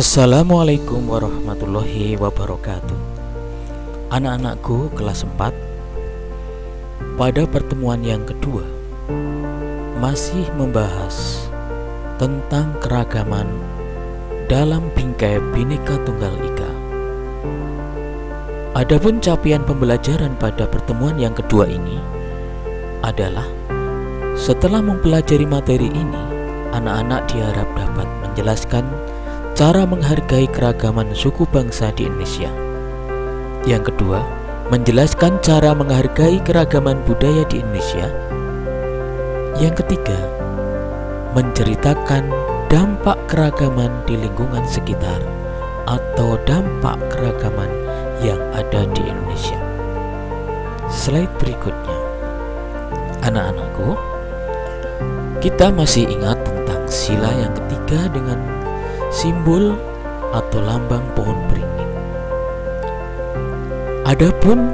Assalamualaikum warahmatullahi wabarakatuh. Anak-anakku kelas 4, pada pertemuan yang kedua masih membahas tentang keragaman dalam bingkai Bhinneka Tunggal Ika. Adapun capaian pembelajaran pada pertemuan yang kedua ini adalah setelah mempelajari materi ini, anak-anak diharap dapat menjelaskan cara menghargai keragaman suku bangsa di Indonesia. Yang kedua, menjelaskan cara menghargai keragaman budaya di Indonesia. Yang ketiga, menceritakan dampak keragaman di lingkungan sekitar atau dampak keragaman yang ada di Indonesia. Slide berikutnya. Anak-anakku, kita masih ingat tentang sila yang ketiga dengan simbol atau lambang pohon beringin. Adapun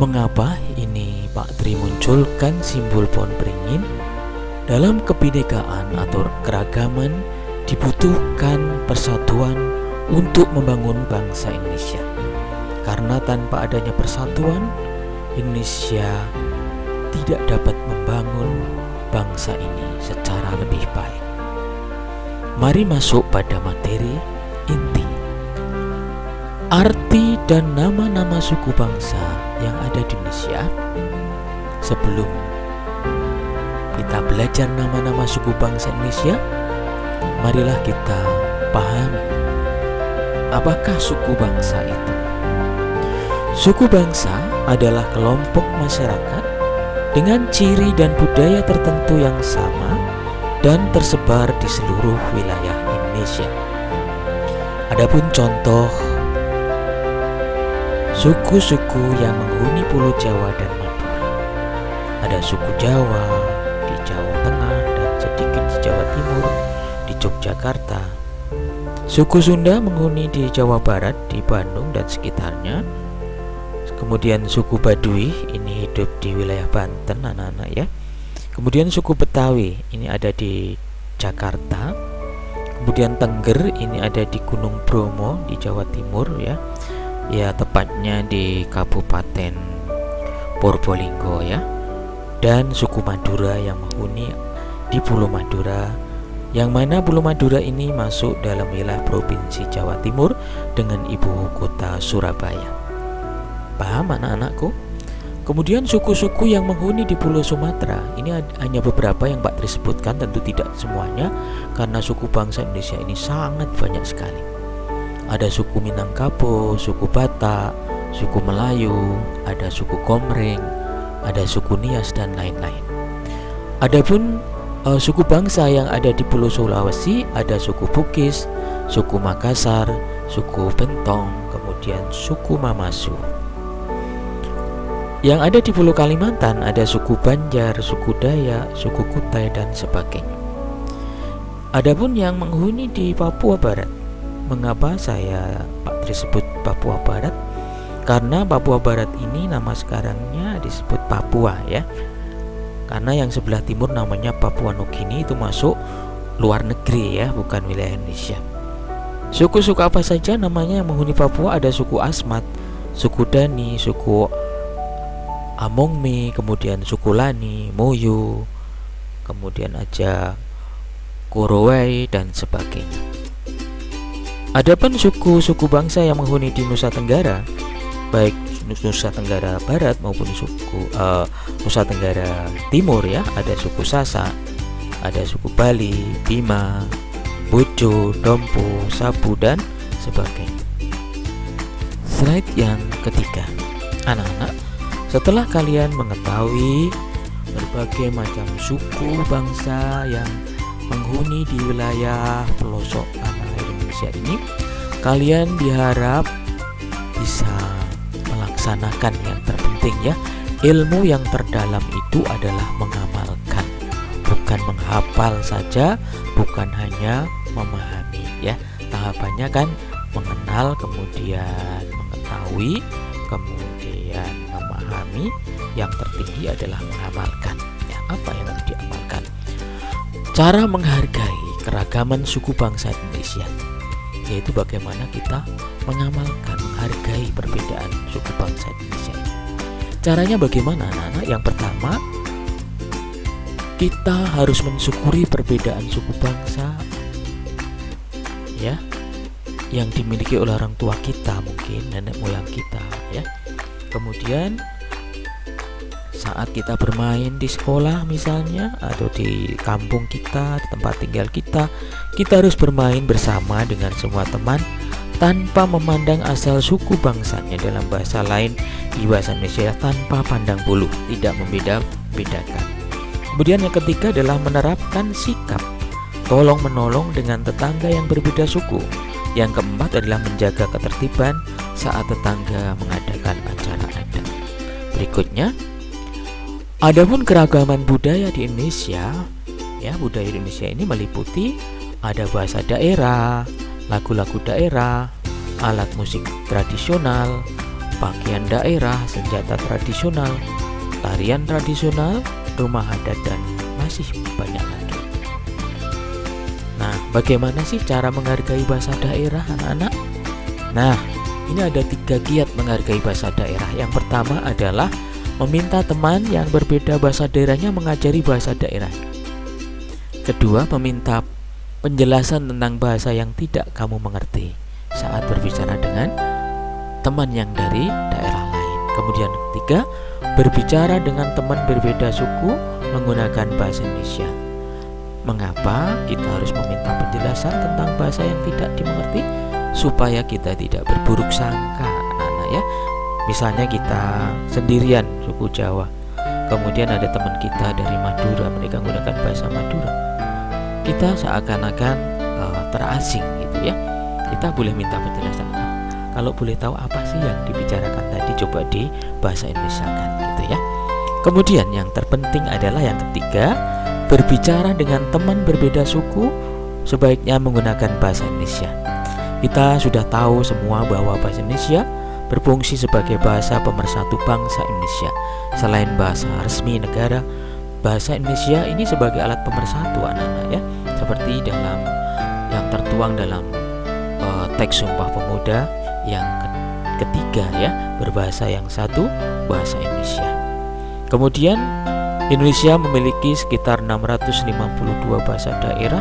mengapa ini Pak Tri munculkan simbol pohon beringin dalam kebinekaan atau keragaman, dibutuhkan persatuan untuk membangun bangsa Indonesia. Karena tanpa adanya persatuan, Indonesia tidak dapat membangun bangsa ini secara lebih baik. Mari masuk pada materi inti. Arti dan nama-nama suku bangsa yang ada di Indonesia. Sebelum kita belajar nama-nama suku bangsa Indonesia, marilah kita pahami apakah suku bangsa itu. Suku bangsa adalah kelompok masyarakat dengan ciri dan budaya tertentu yang sama dan tersebar di seluruh wilayah Indonesia. Adapun contoh suku-suku yang menghuni Pulau Jawa dan Madura, ada suku Jawa di Jawa Tengah dan sedikit di Jawa Timur, di Yogyakarta. Suku Sunda menghuni di Jawa Barat, di Bandung dan sekitarnya. Kemudian suku Baduy ini hidup di wilayah Banten, anak-anak ya. Kemudian suku Betawi ini ada di Jakarta. Kemudian Tengger ini ada di Gunung Bromo di Jawa Timur ya. Ya, tepatnya di Kabupaten Purbalingga ya. Dan suku Madura yang menghuni di Pulau Madura, yang mana Pulau Madura ini masuk dalam wilayah Provinsi Jawa Timur dengan ibu kota Surabaya. Paham anak-anakku? Kemudian suku-suku yang menghuni di Pulau Sumatera, ini hanya beberapa yang Pak Tri sebutkan, tentu tidak semuanya, karena suku bangsa Indonesia ini sangat banyak sekali. Ada suku Minangkabau, suku Batak, suku Melayu, ada suku Komering, ada suku Nias dan lain-lain. Adapun suku bangsa yang ada di Pulau Sulawesi, ada suku Bugis, suku Makassar, suku Bentong, kemudian suku Mamasu. Yang ada di Pulau Kalimantan ada suku Banjar, suku Dayak, suku Kutai dan sebagainya. Adapun yang menghuni di Papua Barat, mengapa saya Pak Tri sebut Papua Barat? Karena Papua Barat ini nama sekarangnya disebut Papua ya. Karena yang sebelah timur namanya Papua Nugini, itu masuk luar negeri ya, bukan wilayah Indonesia. Suku-suku apa saja namanya yang menghuni Papua? Ada suku Asmat, suku Dani, suku Amongme, kemudian suku Lani, Moyo, kemudian aja Korowai dan sebagainya. Adapun suku-suku bangsa yang menghuni di Nusa Tenggara, baik Nusa Tenggara Barat maupun Nusa Tenggara Timur ya, ada suku Sasak, ada suku Bali, Bima, Bojo, Dompo, Sabu dan sebagainya. Slide yang ketiga. Anak-anak, setelah kalian mengetahui berbagai macam suku bangsa yang menghuni di wilayah pelosok tanah air Indonesia ini, kalian diharap bisa melaksanakan yang terpenting ya. Ilmu yang terdalam itu adalah mengamalkan, bukan menghafal saja, bukan hanya memahami ya. Tahapannya kan mengenal, kemudian mengetahui, kemudian memahami, yang tertinggi adalah mengamalkan ya. Apa yang harus diamalkan? Cara menghargai keragaman suku bangsa Indonesia. ketiga itu bagaimana kita mengamalkan, menghargai perbedaan suku bangsa Indonesia ini. Caranya bagaimana anak-anak? Yang pertama, kita harus mensyukuri perbedaan suku bangsa ya, yang dimiliki oleh orang tua kita, mungkin nenek moyang kita ya. Kemudian saat kita bermain di sekolah misalnya, atau di kampung kita, di tempat tinggal kita harus bermain bersama dengan semua teman tanpa memandang asal suku bangsanya. Dalam bahasa lain, di bahasa Indonesia, tanpa pandang bulu, tidak membeda-bedakan. Kemudian yang ketiga adalah menerapkan sikap tolong menolong dengan tetangga yang berbeda suku. Yang keempat adalah menjaga ketertiban saat tetangga mengadakan acara adat. Berikutnya, adapun keragaman budaya di Indonesia ya, budaya Indonesia ini meliputi ada bahasa daerah, lagu-lagu daerah, alat musik tradisional, pakaian daerah, senjata tradisional, tarian tradisional, rumah adat, dan masih banyak lagi. Nah, bagaimana sih cara menghargai bahasa daerah anak-anak? Nah, ini ada 3 kiat menghargai bahasa daerah. Yang pertama adalah meminta teman yang berbeda bahasa daerahnya mengajari bahasa daerah. Kedua, meminta penjelasan tentang bahasa yang tidak kamu mengerti saat berbicara dengan teman yang dari daerah lain. Kemudian ketiga, berbicara dengan teman berbeda suku menggunakan bahasa Indonesia. Mengapa kita harus meminta penjelasan tentang bahasa yang tidak dimengerti? Supaya kita tidak berburuk sangka anak-anak ya. Misalnya kita sendirian suku Jawa, kemudian ada teman kita dari Madura, mereka menggunakan bahasa Madura, kita seakan-akan terasing gitu ya. Kita boleh minta penjelasan, kalau boleh tahu apa sih yang dibicarakan tadi, coba di bahasa Indonesia kan gitu ya. Kemudian yang terpenting adalah yang ketiga, berbicara dengan teman berbeda suku sebaiknya menggunakan bahasa Indonesia. Kita sudah tahu semua bahwa bahasa Indonesia berfungsi sebagai bahasa pemersatu bangsa Indonesia. Selain bahasa resmi negara, bahasa Indonesia ini sebagai alat pemersatu anak-anak ya, seperti dalam yang tertuang dalam teks Sumpah Pemuda yang ketiga ya, berbahasa yang satu, bahasa Indonesia. Kemudian Indonesia memiliki sekitar 652 bahasa daerah.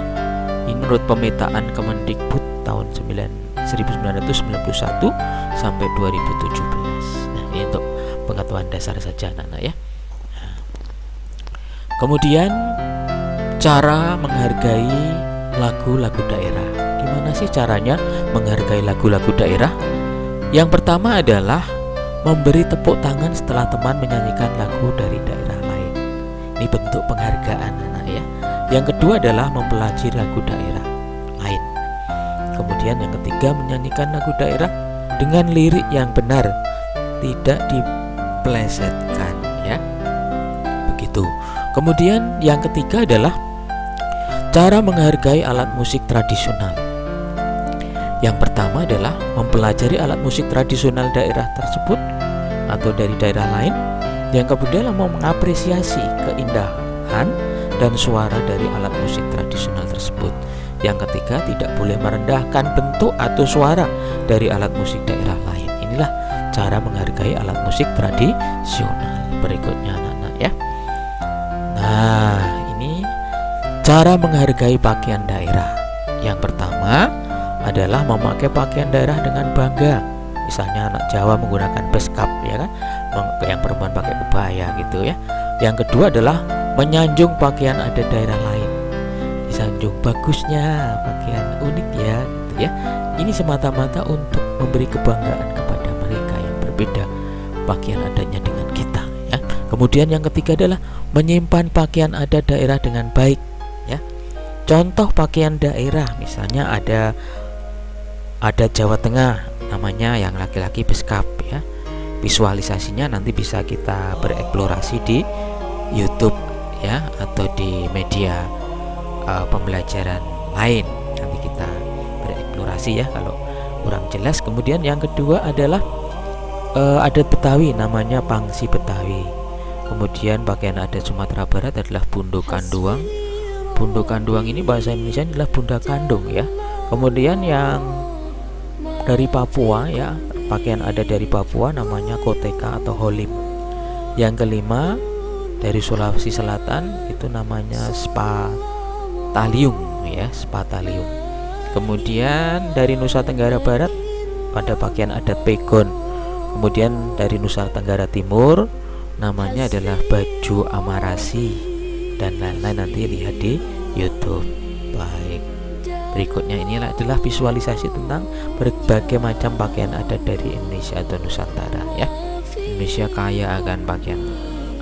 Ini menurut pemetaan Kemendikbud tahun 1991 sampai 2017. Nah, ini untuk pengetahuan dasar saja anak-anak ya. Nah, kemudian cara menghargai lagu-lagu daerah. Gimana sih caranya menghargai lagu-lagu daerah? Yang pertama adalah memberi tepuk tangan setelah teman menyanyikan lagu dari daerah lain. Ini bentuk penghargaan anak ya. Yang kedua adalah mempelajari lagu daerah lain. Kemudian yang ketiga, menyanyikan lagu daerah dengan lirik yang benar, tidak dipelesetkan ya. Begitu. Kemudian yang ketiga adalah cara menghargai alat musik tradisional. Yang pertama adalah mempelajari alat musik tradisional daerah tersebut atau dari daerah lain. Yang kedua adalah mengapresiasi keindahan dan suara dari alat musik tradisional tersebut. Yang ketiga, tidak boleh merendahkan bentuk atau suara dari alat musik daerah lain. Inilah cara menghargai alat musik tradisional. Berikutnya anak-anak ya. Nah, ini cara menghargai pakaian daerah. Yang pertama adalah memakai pakaian daerah dengan bangga. Misalnya anak Jawa menggunakan beskap ya kan, yang perempuan pakai kebaya gitu ya. Yang kedua adalah menyanjung pakaian adat daerah lain. Disanjung bagusnya pakaian unik ya gitu ya. Ini semata-mata untuk memberi kebanggaan kepada mereka yang berbeda pakaian adatnya dengan kita ya. Kemudian yang ketiga adalah menyimpan pakaian adat daerah dengan baik ya. Contoh pakaian daerah misalnya ada Jawa Tengah, namanya yang laki-laki beskap ya. Visualisasinya nanti bisa kita bereksplorasi di YouTube ya, atau di media pembelajaran lain. Nanti kita bereksplorasi ya kalau kurang jelas. Kemudian yang kedua adalah adat Betawi, namanya pangsi Betawi. Kemudian pakaian adat Sumatera Barat adalah bundo kanduang. Bundo kanduang ini bahasa Indonesia adalah bunda kandung ya. Kemudian yang dari Papua ya, pakaian adat dari Papua namanya koteka atau holim. Yang kelima dari Sulawesi Selatan itu namanya spatalium ya, spatalium. Kemudian dari Nusa Tenggara Barat ada pakaian adat pegon. Kemudian dari Nusa Tenggara Timur namanya adalah baju amarasi, dan lain-lain nanti lihat di YouTube. Baik, berikutnya inilah adalah visualisasi tentang berbagai macam pakaian adat dari Indonesia atau Nusantara ya. Indonesia kaya akan pakaian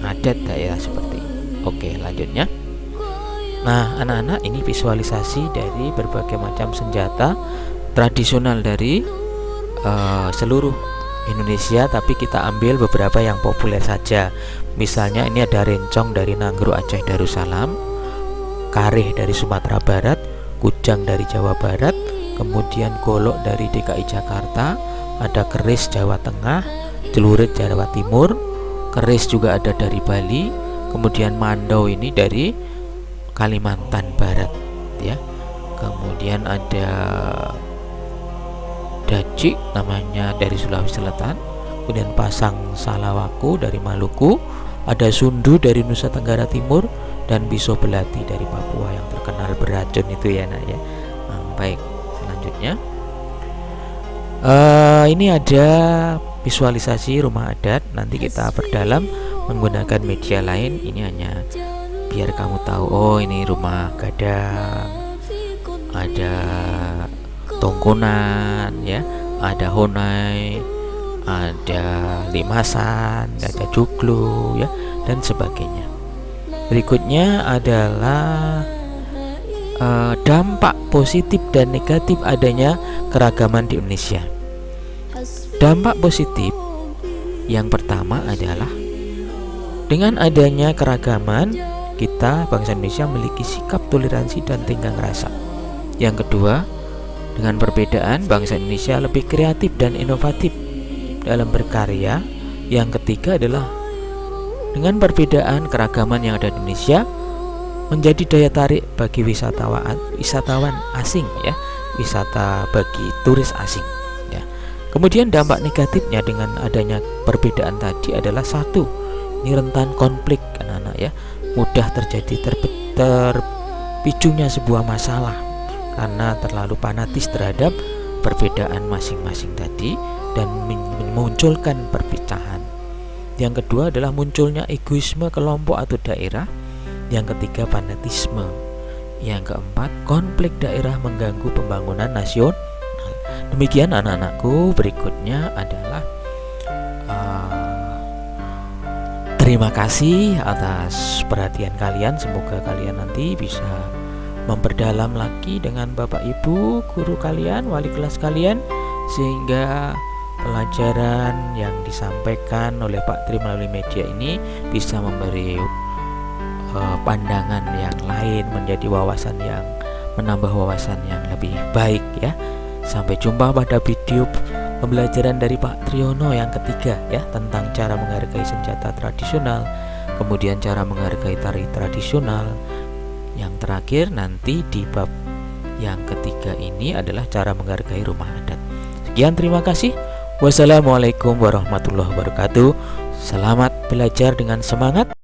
adat daerah seperti ini. Oke, lanjutnya. Nah, anak-anak, ini visualisasi dari berbagai macam senjata tradisional dari seluruh Indonesia, tapi kita ambil beberapa yang populer saja. Misalnya ini ada rencong dari Nanggro Aceh Darussalam, kareh dari Sumatera Barat, kujang dari Jawa Barat, kemudian golok dari DKI Jakarta, ada keris Jawa Tengah, celurit Jawa Timur, keris juga ada dari Bali, kemudian mandau ini dari Kalimantan Barat ya. Kemudian ada dacik namanya dari Sulawesi Selatan, kemudian pasang salawaku dari Maluku, ada sundu dari Nusa Tenggara Timur, dan biso belati dari Papua yang terkenal beracun itu ya nak ya. Baik, selanjutnya ini ada visualisasi rumah adat. Nanti kita perdalam menggunakan media lain. Ini hanya biar kamu tahu, oh ini rumah gadang, ada tongkonan ya, ada honai, ada limasan, ada joglo ya, dan sebagainya. Berikutnya adalah dampak positif dan negatif adanya keragaman di Indonesia. Dampak positif yang pertama adalah dengan adanya keragaman, kita bangsa Indonesia memiliki sikap toleransi dan tenggang rasa. Yang kedua, dengan perbedaan, bangsa Indonesia lebih kreatif dan inovatif dalam berkarya. Yang ketiga adalah dengan perbedaan keragaman yang ada di Indonesia menjadi daya tarik bagi wisatawan asing ya, wisata bagi turis asing ya. Kemudian dampak negatifnya dengan adanya perbedaan tadi adalah satu, ini rentan konflik anak-anak ya, mudah terjadi terpicunya sebuah masalah karena terlalu fanatis terhadap perbedaan masing-masing tadi dan memunculkan perpecahan. Yang kedua adalah munculnya egoisme kelompok atau daerah. Yang ketiga, fanatisme. Yang keempat, konflik daerah mengganggu pembangunan nasional. Demikian anak-anakku, berikutnya adalah terima kasih atas perhatian kalian. Semoga kalian nanti bisa memperdalam lagi dengan Bapak Ibu, guru kalian, wali kelas kalian, sehingga pelajaran yang disampaikan oleh Pak Tri melalui media ini bisa memberi pandangan yang lain, menjadi wawasan yang menambah wawasan yang lebih baik ya. Sampai jumpa pada video pembelajaran dari Pak Triono yang ketiga ya, tentang cara menghargai senjata tradisional, kemudian cara menghargai tari tradisional. Yang terakhir nanti di bab yang ketiga ini adalah cara menghargai rumah adat. Sekian, terima kasih. Wassalamualaikum warahmatullahi wabarakatuh. Selamat belajar dengan semangat.